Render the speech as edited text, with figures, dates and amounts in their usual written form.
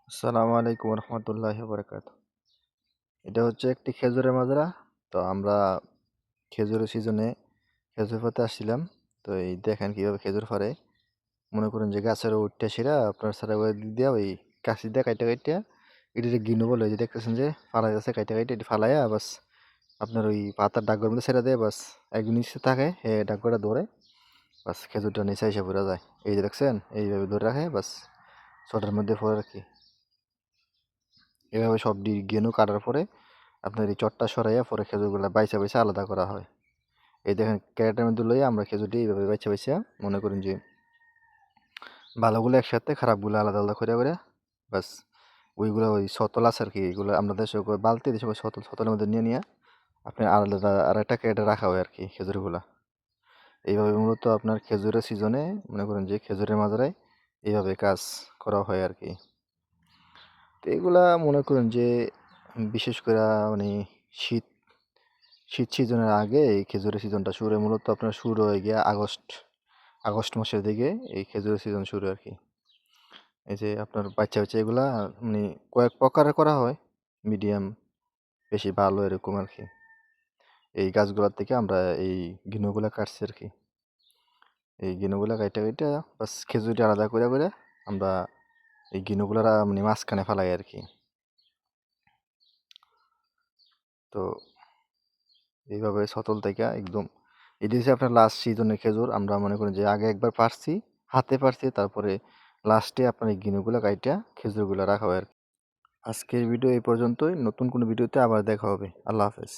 আসসালামু আলাইকুম রহমতুল্লাহি বারাকাতু। এটা হচ্ছে একটি খেজুরের মাজরা। তো আমরা খেজুরের সিজনে খেজুর পাড়তে আসছিলাম। তো এই দেখেন কিভাবে খেজুর পাড়ে। মনে করেন যে গাছের উঠটা ছিঁড়া আপনার সারা দিক দিয়া ওই কাঁচি দিয়ে কাইটা কাইটা এটা যে গিনু বলে, ওই যে দেখতেছেন যে ফালাই আছে কাইটা কাইটা এটা ফালাইয়া বাস আপনার ওই পাতার ডাগর মধ্যে ছেড়ে দেয়, বাস এক নিচে থাকে ডাগরটা ধরে বাস খেজুরটা নিচে এসে পড়ে যায়। এই যে দেখছেন এইভাবে ধরে রাখে, বাস ছটার মধ্যে পরে রাখি। এভাবে সব গেনু কাটার পরে আপনার এই চটটা সরাইয়া পরে খেজুরগুলো বাইচা বাইচা আলাদা করা হয়। এই দেখেন ক্যারেটের মধ্যে লইয়া আমরা খেজুরটি এইভাবে বাইচা বাইচা মনে করেন যে ভালোগুলো একসাথে খারাপগুলো আলাদা আলাদা করে করে বাস ওইগুলো ওই সতল আছে আর কি, এগুলো আমরা দেশে বালতি দেশে সতল সতলের মধ্যে নিয়ে নিয়ে আপনার আলাদা আর একটা ক্যারেটে রাখা হয় আর কি খেজুরগুলা। এইভাবে মূলত আপনার খেজুরের সিজনে মনে করেন যে খেজুরের মাজরায় এইভাবে কাজ করা হয় আর কি। তো এগুলা মনে করেন যে বিশেষ করে মানে শীত শীত সিজনের আগে এই খেজুরের সিজনটা শুরু হয়, মূলত আপনার শুরু হয়ে গিয়ে আগস্ট আগস্ট মাসের দিকে এই খেজুরের সিজন শুরু আর কি। এই যে আপনার বাচ্চা বাচ্চা এগুলা মানে কয়েক প্রকারে করা হয়, মিডিয়াম বেশি ভালো এরকম আর কি। এই গাছগুলোর থেকে আমরা এই গিনুগুলা কাটছি আর কি। এই গিনুগুলা কাইটা কাইটা বাস খেজুরটা আলাদা করে করে আমরা এই গিনুগুলার মানে মাঝখানে ফেলাই আর কি। তো এইভাবে সতল থেকে একদম এটি হচ্ছে আপনার লাস্ট সিজনের খেজুর। আমরা মনে করি যে আগে একবার পারছি, হাতে পারছি, তারপরে লাস্টে আপনার এই গিনুগুলো কাইটা খেজুরগুলো রাখা হয় আর কি। আজকের ভিডিও এই পর্যন্তই। নতুন কোনো ভিডিওতে আবার দেখা হবে। আল্লাহ হাফেজ।